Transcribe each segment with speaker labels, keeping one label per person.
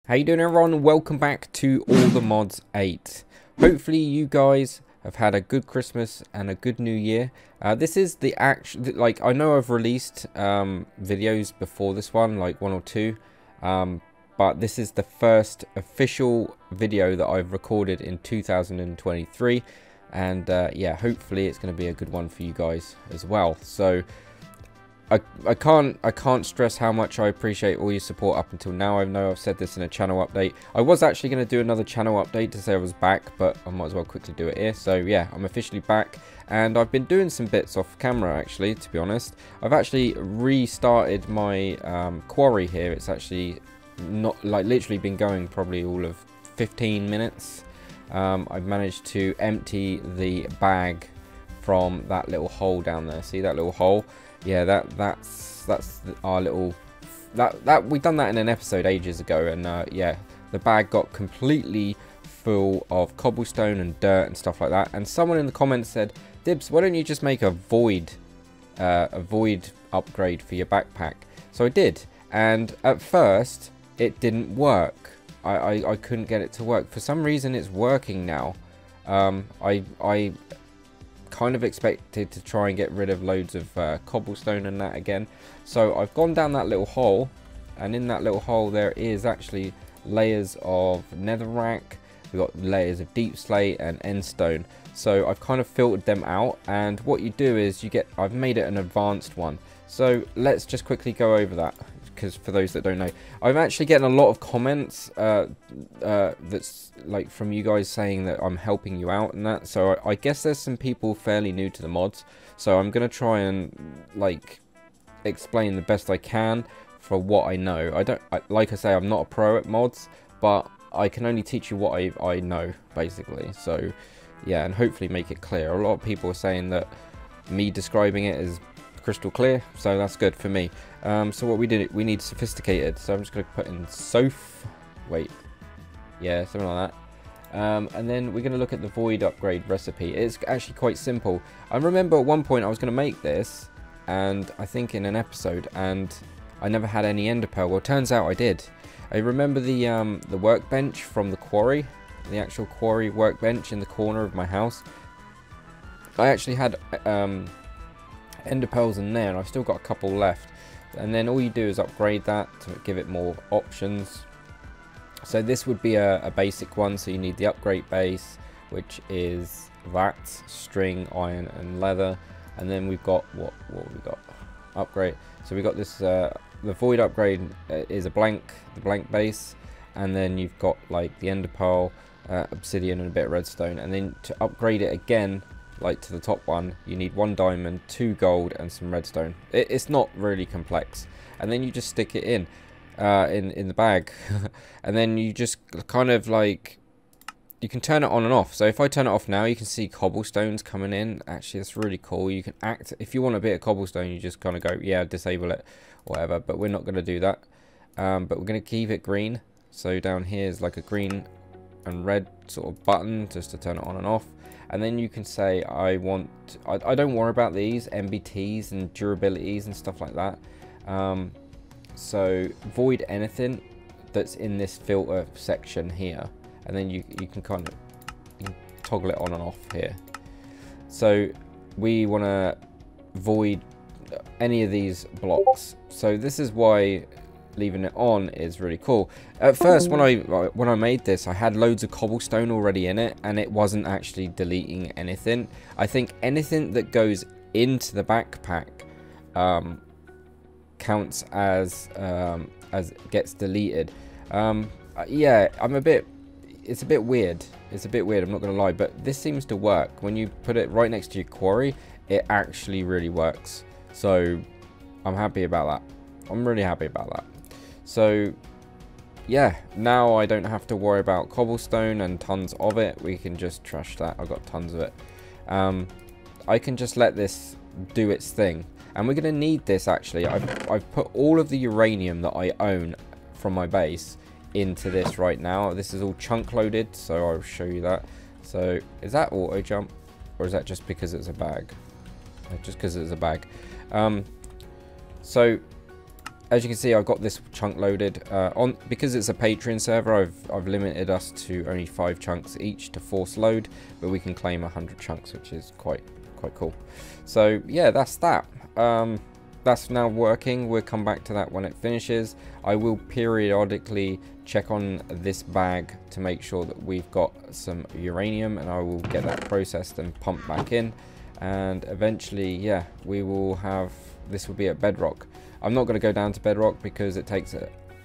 Speaker 1: How you doing, everyone? Welcome back to All the Mods 8. Hopefully you guys have had a good Christmas and a good New Year. This is the actual, like, I know I've released videos before this one, like one or two, but this is the first official video that I've recorded in 2023, and yeah, hopefully it's going to be a good one for you guys as well. So I can't stress how much I appreciate all your support up until now. I know I've said this in a channel update. I was actually going to do another channel update to say I was back, but I might as well quickly do it here. So yeah, I'm officially back, and I've been doing some bits off camera actually, to be honest. I've actually restarted my quarry here. It's actually not, like, literally been going probably all of 15 minutes. I've managed to empty the bag from that little hole down there. See that little hole? Yeah, that's our little, that we done that in an episode ages ago, and yeah, the bag got completely full of cobblestone and dirt and stuff like that. And someone in the comments said, Dibs, why don't you just make a void upgrade for your backpack? So I did, and at first it didn't work. I couldn't get it to work. For some reason it's working now. I kind of expected to try and get rid of loads of cobblestone and that again. So I've gone down that little hole, and in that little hole there is actually layers of netherrack. We've got layers of deep slate and endstone. So I've kind of filtered them out, and what you do is I've made it an advanced one. So let's just quickly go over that, because for those that don't know, I'm actually getting a lot of comments that's like from you guys saying that I'm helping you out and that. So I guess there's some people fairly new to the mods, so I'm gonna try and like explain the best I can for what I know. Like I say, I'm not a pro at mods, but I can only teach you what I know, basically. So yeah, and hopefully make it clear. A lot of people are saying that me describing it is crystal clear, so that's good for me. So what we did, we need sophisticated, so I'm just going to put in yeah, something like that. And then we're going to look at the void upgrade recipe. It's actually quite simple. I remember at one point I was going to make this, and I think in an episode, and I never had any ender pearl. Well, turns out I did. I remember the workbench from the quarry, the actual quarry workbench in the corner of my house. I actually had ender pearls in there, and I've still got a couple left. And then all you do is upgrade that to give it more options. So this would be a basic one, so you need the upgrade base, which is that string, iron and leather. And then we've got what we got upgrade. So we got this the void upgrade is the blank base, and then you've got like the ender pearl, obsidian and a bit of redstone. And then to upgrade it again, like to the top one, you need 1 diamond, 2 gold and some redstone. It's not really complex, and then you just stick it in the bag and then you just kind of like, you can turn it on and off. So if I turn it off now, you can see cobblestones coming in. Actually, that's really cool. You can act, if you want a bit of cobblestone, you just kind of go, yeah, disable it, whatever. But we're not going to do that, but we're going to keep it green. So down here is like a green and red sort of button just to turn it on and off. And then you can say, I don't worry about these MBTs and durabilities and stuff like that. So void anything that's in this filter section here, and then you can kind of toggle it on and off here. So we want to void any of these blocks. So this is why leaving it on is really cool. At first, when I made this, I had loads of cobblestone already in it, and it wasn't actually deleting anything. I think anything that goes into the backpack counts as gets deleted. Yeah, it's a bit weird. It's a bit weird, I'm not gonna lie, but this seems to work. When you put it right next to your quarry, it actually really works. So I'm happy about that. I'm really happy about that. So yeah, now I don't have to worry about cobblestone and tons of it. We can just trash that. I've got tons of it. I can just let this do its thing, and we're going to need this actually. I've put all of the uranium that I own from my base into this right now. This is all chunk loaded, so I'll show you that. So is that auto jump, or is that just because it's a bag? Just because it's a bag. So as you can see, I've got this chunk loaded on because it's a Patreon server. I've limited us to only 5 chunks each to force load, but we can claim 100 chunks, which is quite cool. So yeah, that's that. That's now working. We'll come back to that when it finishes. I will periodically check on this bag to make sure that we've got some uranium, and I will get that processed and pumped back in, and eventually, yeah, we will have, this will be at bedrock. I'm not going to go down to bedrock because it takes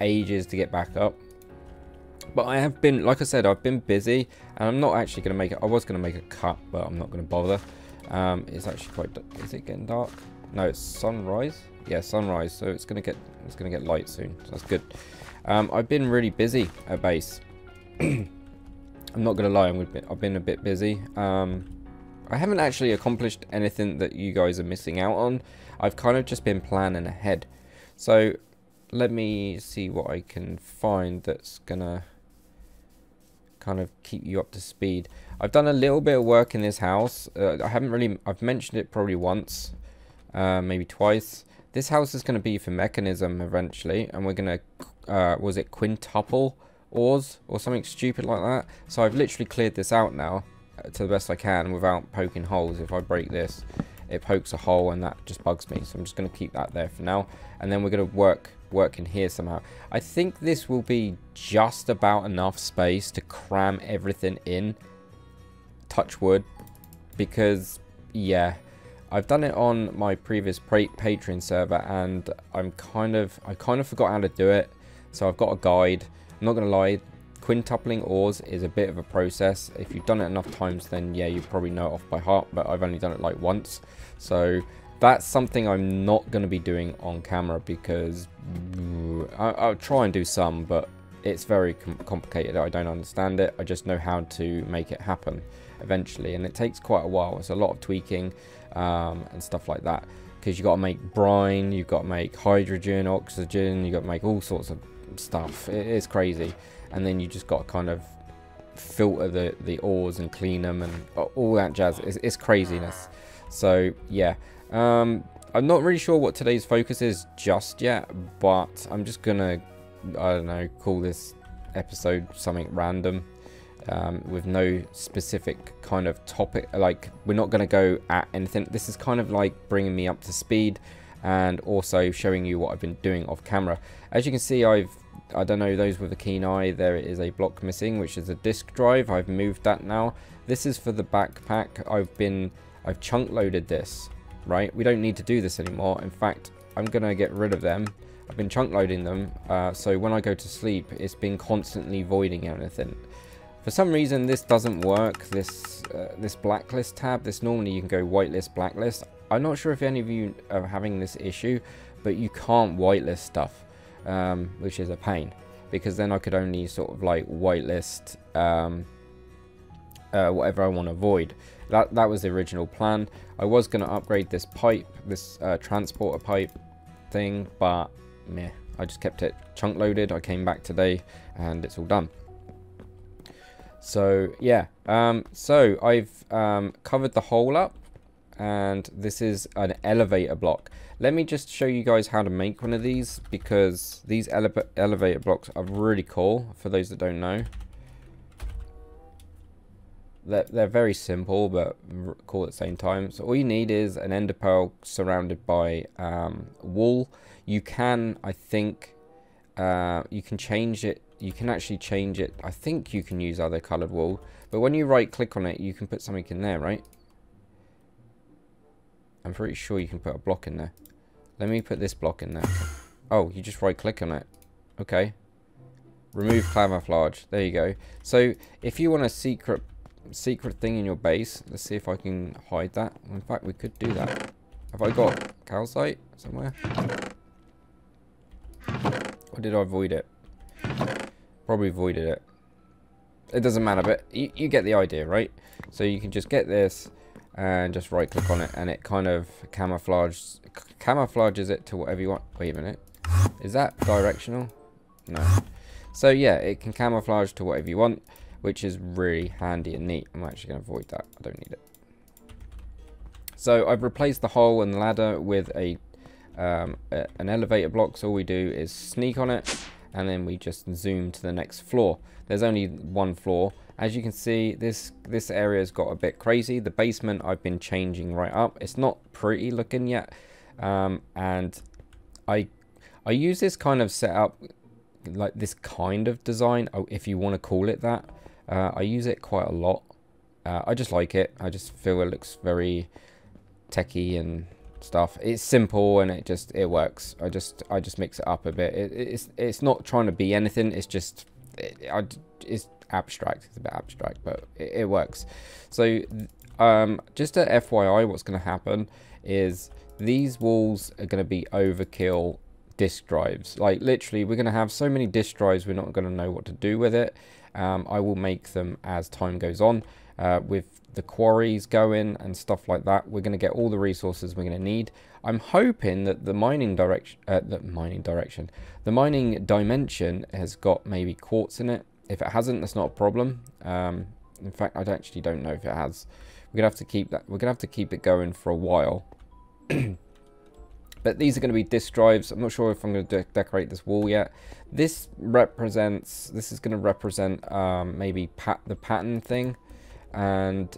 Speaker 1: ages to get back up. But I have been, like I said, I've been busy, and I'm not actually going to make it. I was going to make a cut, but I'm not going to bother. It's actually quite, is it getting dark? No, it's sunrise. Yeah, sunrise. So it's gonna get light soon. So that's good. I've been really busy at base. I'm not gonna lie. I've been a bit busy. I haven't actually accomplished anything that you guys are missing out on. I've kind of just been planning ahead. So let me see what I can find that's gonna kind of keep you up to speed. I've done a little bit of work in this house. I've mentioned it probably once. Maybe twice. This house is going to be for mechanism eventually, and we're going to was it quintuple ores or something stupid like that. So I've literally cleared this out now to the best I can without poking holes. If I break this, it pokes a hole, and that just bugs me, so I'm just going to keep that there for now, and then we're going to work in here somehow. I think this will be just about enough space to cram everything in, touch wood, because yeah, I've done it on my previous Patreon server, and I kind of forgot how to do it. So I've got a guide. I'm not gonna lie, quintupling ores is a bit of a process. If you've done it enough times, then yeah, you probably know it off by heart, but I've only done it like once. So that's something I'm not going to be doing on camera, because I'll try and do some, but it's very complicated. I don't understand it. I just know how to make it happen eventually, and it takes quite a while. It's a lot of tweaking and stuff like that, because you got to make brine, you've got to make hydrogen, oxygen, you got to make all sorts of stuff. It is crazy, and then you just got to kind of filter the ores and clean them and all that jazz. It's craziness. So yeah, I'm not really sure what today's focus is just yet, but I'm just gonna, I don't know, call this episode something random, with no specific kind of topic. Like, we're not going to go at anything. This is kind of like bringing me up to speed, and also showing you what I've been doing off camera. As you can see, I don't know, those with a keen eye, there is a block missing, which is a disk drive. I've moved that now. This is for the backpack. I've chunk loaded this, right? We don't need to do this anymore. In fact, I'm gonna get rid of them. I've been chunk loading them, so when I go to sleep, it's been constantly voiding anything. For some reason, this doesn't work. This blacklist tab, this normally you can go whitelist, blacklist. I'm not sure if any of you are having this issue, but you can't whitelist stuff, which is a pain, because then I could only sort of like whitelist whatever I want to avoid. That was the original plan. I was going to upgrade this pipe, this transporter pipe thing, but meh, I just kept it chunk loaded. I came back today and it's all done. So yeah, so I've covered the hole up, and this is an elevator block. Let me just show you guys how to make one of these, because these elevator blocks are really cool for those that don't know. They're very simple but cool at the same time. So all you need is an ender pearl surrounded by wool. You can, I think, you can change it. You can actually change it. I think you can use other colored wool, but when you right click on it, you can put something in there, right? I'm pretty sure you can put a block in there. Let me put this block in there. Oh, you just right click on it. Okay. Remove camouflage. There you go. So if you want a secret thing in your base, let's see if I can hide that. In fact, we could do that. Have I got calcite somewhere? Or did I void it? Probably voided it. It doesn't matter, but you get the idea, right? So you can just get this and just right click on it, and it kind of camouflages it to whatever you want. Wait a minute, is that directional? No. So yeah, it can camouflage to whatever you want, which is really handy and neat. I'm actually going to avoid that. I don't need it. So I've replaced the hole and the ladder with a an elevator block, so all we do is sneak on it, and then we just zoom to the next floor. There's only one floor. As you can see, this area's got a bit crazy. The basement I've been changing right up. It's not pretty looking yet, and I use this kind of setup, like this kind of design, if you want to call it that. I use it quite a lot. I just like it. I just feel it looks very techie and stuff. It's simple and it works. I just mix it up a bit. It's not trying to be anything. It's just it's abstract. It's a bit abstract, but it works. So just a FYI, what's going to happen is these walls are going to be overkill disk drives. Like literally, we're going to have so many disk drives, we're not going to know what to do with it. I will make them as time goes on, with the quarries going and stuff like that. We're going to get all the resources we're going to need. I'm hoping that the mining dimension has got maybe quartz in it. If it hasn't, that's not a problem. In fact, I actually don't know if it has. We're gonna have to keep that. We're gonna have to keep it going for a while. But these are going to be disk drives. I'm not sure if I'm going to decorate this wall yet. This is going to represent maybe the pattern thing, and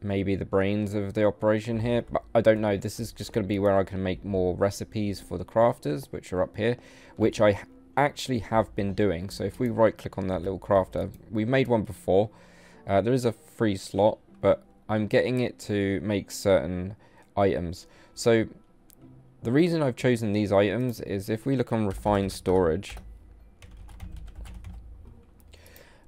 Speaker 1: maybe the brains of the operation here, but I don't know. This is just going to be where I can make more recipes for the crafters, which are up here, which I actually have been doing. So if we right click on that little crafter, we've made one before. There is a free slot, but I'm getting it to make certain items. So the reason I've chosen these items is if we look on refined storage,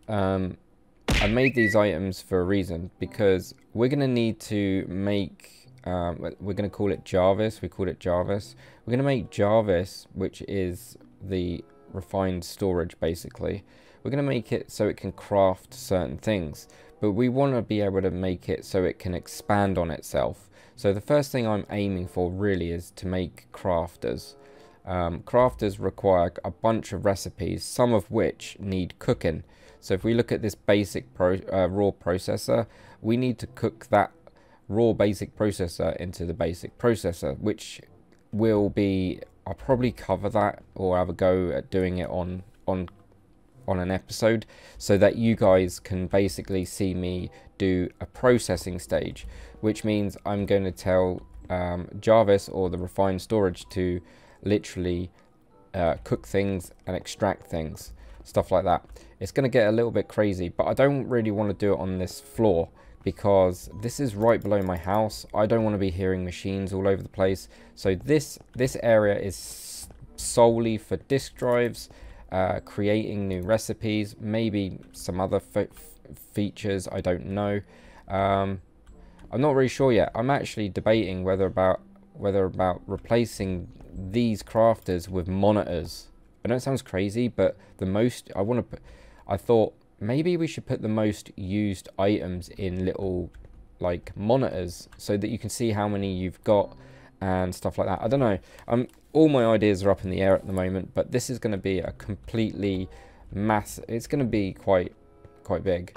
Speaker 1: I made these items for a reason, because we're going to need to make, we're going to call it Jarvis. We called it Jarvis. We're going to make Jarvis, which is the refined storage basically. We're going to make it so it can craft certain things, but we want to be able to make it so it can expand on itself. So the first thing I'm aiming for really is to make crafters. Crafters require a bunch of recipes, some of which need cooking. So if we look at this basic raw processor, we need to cook that raw basic processor into the basic processor, which will be, I'll probably cover that or have a go at doing it on an episode, so that you guys can basically see me do a processing stage, which means I'm going to tell Jarvis or the refined storage to literally cook things and extract things, stuff like that. It's going to get a little bit crazy, but I don't really want to do it on this floor because this is right below my house. I don't want to be hearing machines all over the place. So this area is solely for disk drives, creating new recipes, maybe some other features, I don't know. I'm not really sure yet. I'm actually debating whether about replacing these crafters with monitors. I know it sounds crazy, but I thought maybe we should put the most used items in little like monitors so that you can see how many you've got and stuff like that. I don't know. All my ideas are up in the air at the moment, but this is going to be a completely massive. It's going to be quite big.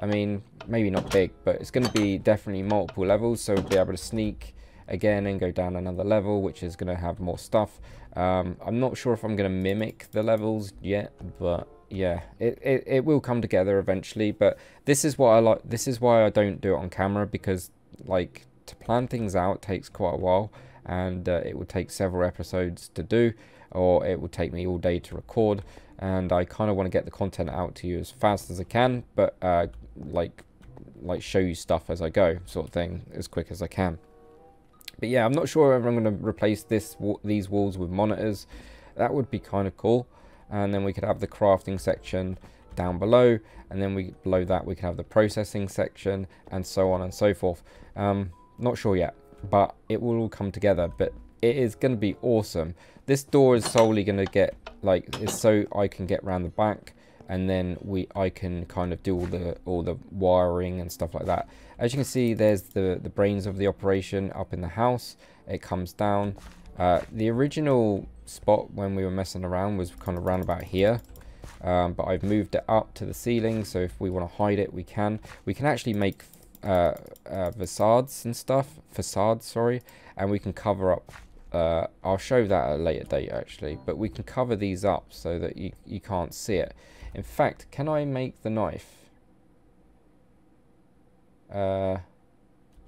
Speaker 1: I mean, maybe not big, but it's going to be definitely multiple levels. So we'll be able to sneak again and go down another level, which is going to have more stuff. I'm not sure if I'm going to mimic the levels yet, but yeah, it will come together eventually. But this is what I like. This is why I don't do it on camera, because like to plan things out takes quite a while, and it will take several episodes to do, or it will take me all day to record, and I kind of want to get the content out to you as fast as I can, but like show you stuff as I go, sort of thing, as quick as I can. But yeah, I'm not sure if I'm going to replace these walls with monitors. That would be kind of cool. And then we could have the crafting section down below, and then below that we can have the processing section, and so on and so forth. Not sure yet, but it will all come together. But it is going to be awesome. This door is solely going to get it's so I can get around the back, and then I can kind of do all the wiring and stuff like that. As you can see, there's the brains of the operation up in the house. It comes down. The original spot when we were messing around was kind of round about here, but I've moved it up to the ceiling, so if we want to hide it, we can actually make facades and stuff. Facades, sorry. And we can cover up. I'll show that at a later date actually. But we can cover these up so that you can't see it. In fact, can I make the knife? How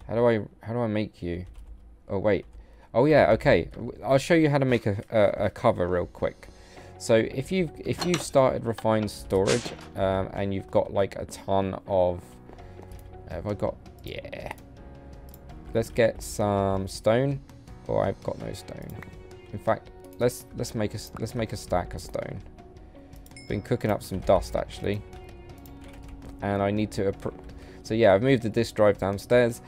Speaker 1: do I make you? Oh wait. Oh yeah. Okay. I'll show you how to make a cover real quick. So if you've started refined storage and you've got like a ton of, have I got? Yeah. Let's get some stone. Oh, I've got no stone. In fact, let's make a stack of stone. Been cooking up some dust actually, and I need to. So yeah, I've moved the disk drive downstairs.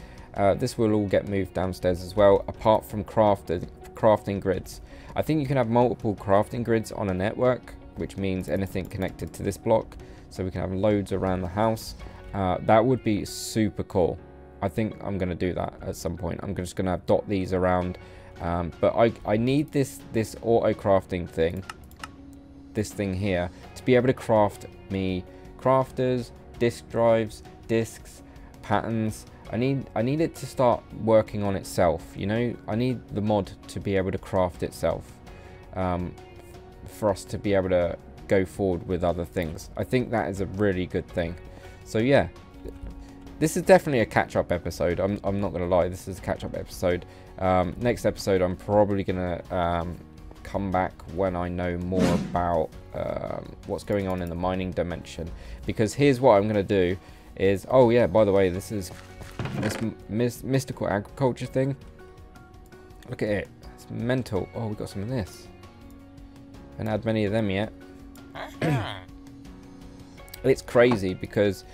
Speaker 1: This will all get moved downstairs as well, apart from crafting grids. I think you can have multiple crafting grids on a network, which means anything connected to this block. So we can have loads around the house. That would be super cool. I think I'm going to do that at some point. I'm just going to dot these around. But I need this auto crafting thing, this thing here, to be able to craft me crafters, disk drives, disks, patterns. I need it to start working on itself, you know. I need the mod to be able to craft itself for us to be able to go forward with other things. I think that is a really good thing. So yeah, this is definitely a catch-up episode. I'm not gonna lie, this is a catch-up episode. Next episode I'm probably gonna come back when I know more about what's going on in the mining dimension, because here's what I'm gonna do is, oh yeah, by the way, this is this mystical agriculture thing. Look at it, it's mental. Oh, we got some of this. Haven't had many of them yet. It's crazy because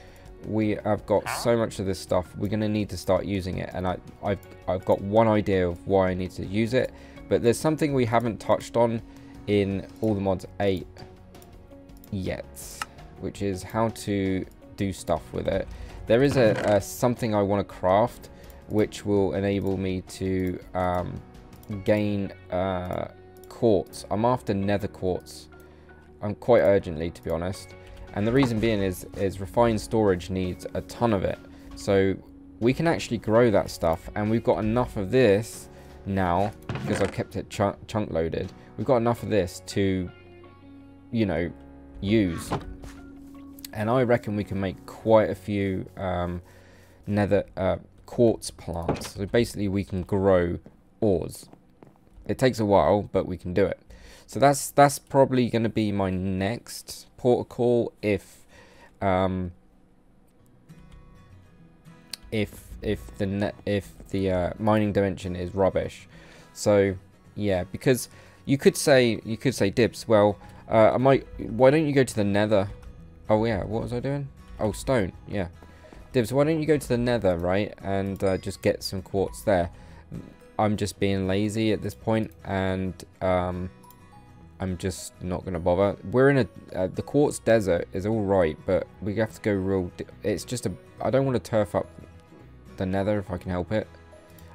Speaker 1: we have got so much of this stuff. We're going to need to start using it, and I've got one idea of why I need to use it, but there's something we haven't touched on in All the Mods 8 yet, which is how to do stuff with it. There is a something I want to craft which will enable me to gain quartz. I'm after nether quartz. I'm quite urgently, to be honest. And the reason being is refined storage needs a ton of it. So we can actually grow that stuff, and we've got enough of this now because I've kept it chunk loaded. We've got enough of this to, you know, use. And I reckon we can make quite a few nether quartz plants. So basically we can grow ores. It takes a while, but we can do it. So that's probably going to be my next port of call if the mining dimension is rubbish. So yeah, because you could say Dibs, well, why don't you go to the nether? Oh yeah, what was I doing? Oh, stone, yeah. Dibs, why don't you go to the nether, right, and just get some quartz there? I'm just being lazy at this point, and I'm just not going to bother. We're in the quartz desert is all right, but we have to go real... It's just I don't want to turf up the nether if I can help it.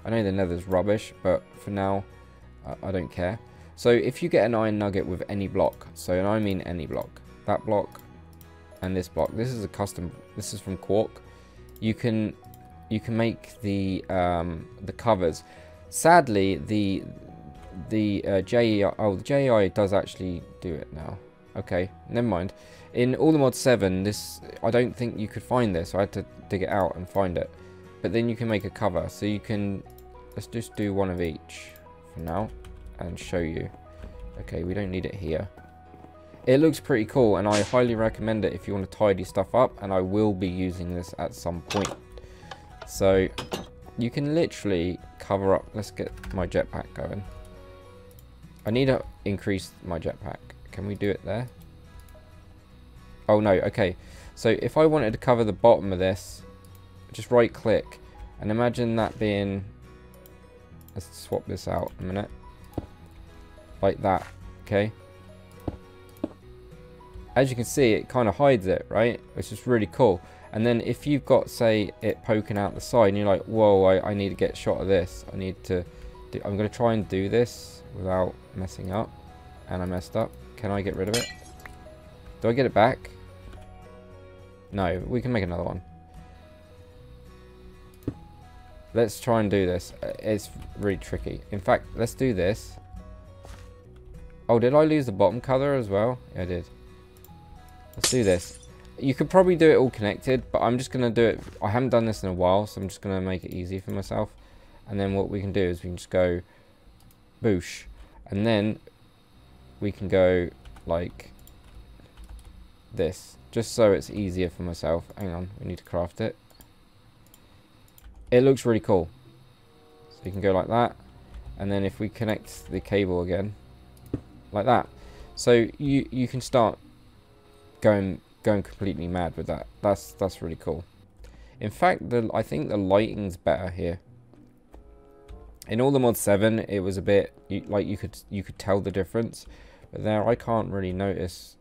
Speaker 1: I know the nether's rubbish, but for now, I don't care. So if you get an iron nugget with any block, so and I mean any block, that block and this block, this is a custom, this is from Quark, you can make the covers. Sadly, the JEI, oh, the JEI does actually do it now. Okay, never mind. In All the Mods 7, this, I don't think you could find this. I had to dig it out and find it. But then you can make a cover. So you can, let's just do one of each for now and show you. Okay, we don't need it here. It looks pretty cool, and I highly recommend it if you want to tidy stuff up, and I will be using this at some point. So you can literally cover up. Let's get my jetpack going. I need to increase my jetpack. Can we do it there? Oh no, okay. So if I wanted to cover the bottom of this, just right click and imagine that being, let's swap this out a minute, like that. Okay, as you can see, it kind of hides it, right? Which is really cool. And then if you've got, say, it poking out the side and you're like, whoa, I need to get a shot of this, I need to do, I'm going to try and do this without messing up, and I messed up. Can I get rid of it? Do I get it back? No, we can make another one. Let's try and do this. It's really tricky. In fact, let's do this. Oh, did I lose the bottom color as well? Yeah, I did. Let's do this. You could probably do it all connected, but I'm just going to do it. I haven't done this in a while, so I'm just going to make it easy for myself. And then what we can do is we can just go boosh. And then we can go like this, just so it's easier for myself. Hang on, we need to craft it. It looks really cool. So you can go like that. And then if we connect the cable again, like that. So you can start going completely mad with that. That's really cool. In fact, I think the lighting's better here. In all the mod 7, it was a bit like you could tell the difference, but there I can't really notice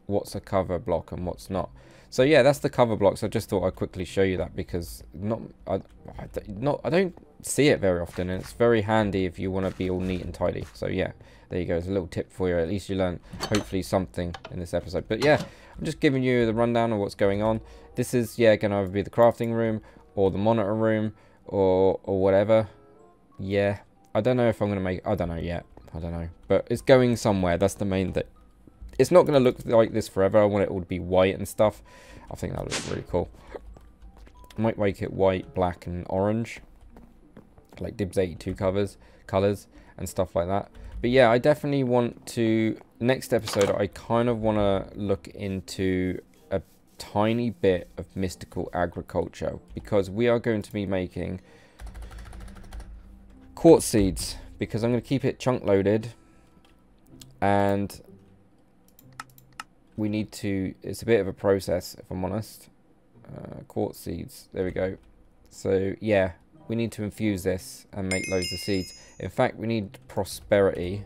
Speaker 1: what's a cover block and what's not. So yeah, that's the cover blocks. I just thought I'd quickly show you that because I don't see it very often, and it's very handy if you want to be all neat and tidy. So yeah, there you go. It's a little tip for you. At least you learned hopefully something in this episode. But yeah, I'm just giving you the rundown of what's going on. This is, yeah, going to either be the crafting room or the monitor room or whatever. Yeah, I don't know if I'm going to make... I don't know yet. I don't know. But it's going somewhere. That's the main thing. It's not going to look like this forever. I want it all to be white and stuff. I think that looks really cool. I might make it white, black, and orange. Like Dibs 82 colours and stuff like that. But yeah, I definitely want to... Next episode, I kind of want to look into a tiny bit of mystical agriculture. Because we are going to be making... quartz seeds, because I'm going to keep it chunk loaded, and we need to, it's a bit of a process if I'm honest. Quartz seeds, there we go. So yeah, we need to infuse this and make loads of seeds. In fact, we need prosperity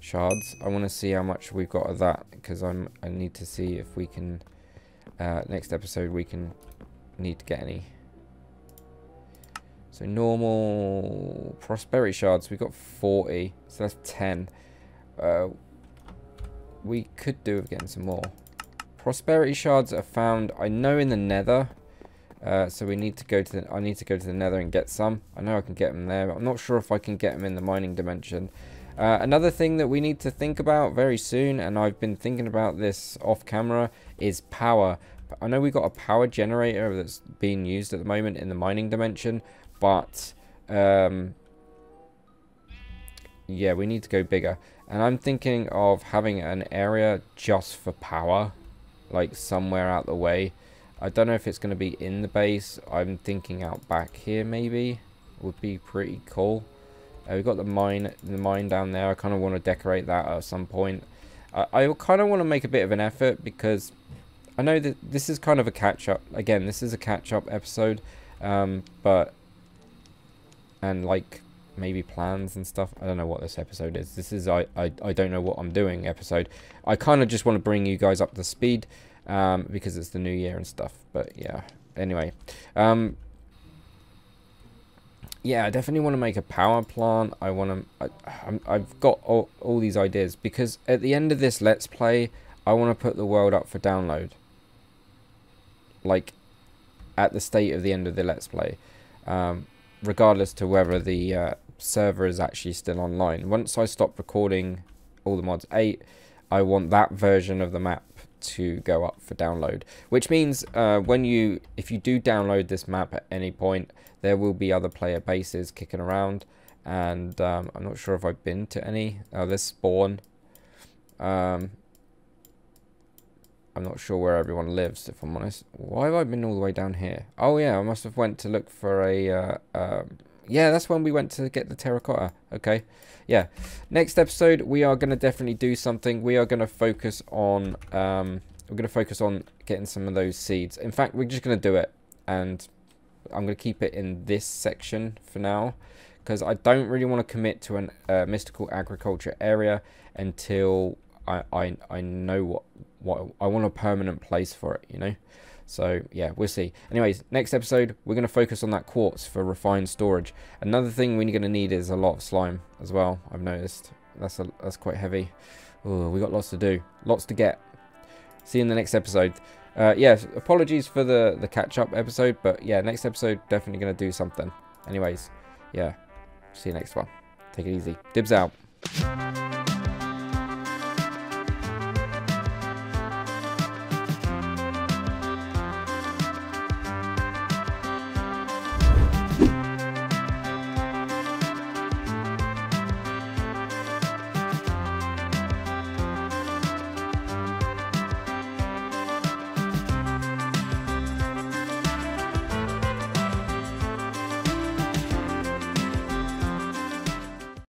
Speaker 1: shards. I want to see how much we've got of that, because I need to see if we can, next episode we can need to get any. So normal prosperity shards, we got 40, so that's 10. We could do with getting some more. Prosperity shards are found, I know, in the Nether. So we need to go to the, I need to go to the Nether and get some. I know I can get them there, but I'm not sure if I can get them in the mining dimension. Another thing that we need to think about very soon, and I've been thinking about this off camera, is power. I know we got a power generator that's being used at the moment in the mining dimension. But yeah, we need to go bigger, and I'm thinking of having an area just for power, like somewhere out the way. I don't know if it's going to be in the base. I'm thinking out back here maybe would be pretty cool. We've got the mine down there. I kind of want to decorate that at some point. I kind of want to make a bit of an effort, because I know that this is kind of a catch-up. Again, this is a catch-up episode, but and like maybe plans and stuff. I don't know what this episode is. This is I don't know what I'm doing episode. I kind of just want to bring you guys up to speed, because it's the new year and stuff. But yeah, anyway, yeah, I definitely want to make a power plant. I want to. I've got all these ideas, because at the end of this let's play, I want to put the world up for download. Like at the state of the end of the let's play. Regardless to whether the server is actually still online. Once I stop recording all the mods 8, I want that version of the map to go up for download. Which means if you do download this map at any point, there will be other player bases kicking around. And I'm not sure if I've been to any. There's Spawn. I'm not sure where everyone lives, if I'm honest. Why have I been all the way down here? Oh yeah, I must have went to look for a... yeah, that's when we went to get the terracotta. Okay, yeah. Next episode, we are going to definitely do something. We are going to focus on... we're going to focus on getting some of those seeds. In fact, we're just going to do it. And I'm going to keep it in this section for now, because I don't really want to commit to a mystical agriculture area until I know what I want a permanent place for it, you know. So yeah, we'll see. Anyways, next episode we're going to focus on that quartz for refined storage. Another thing we're going to need is a lot of slime as well. I've noticed that's quite heavy. Oh, we got lots to do, lots to get. See you in the next episode. Yes, apologies for the catch-up episode, but yeah, next episode definitely going to do something. Anyways, yeah, see you next one. Take it easy. Dibs out.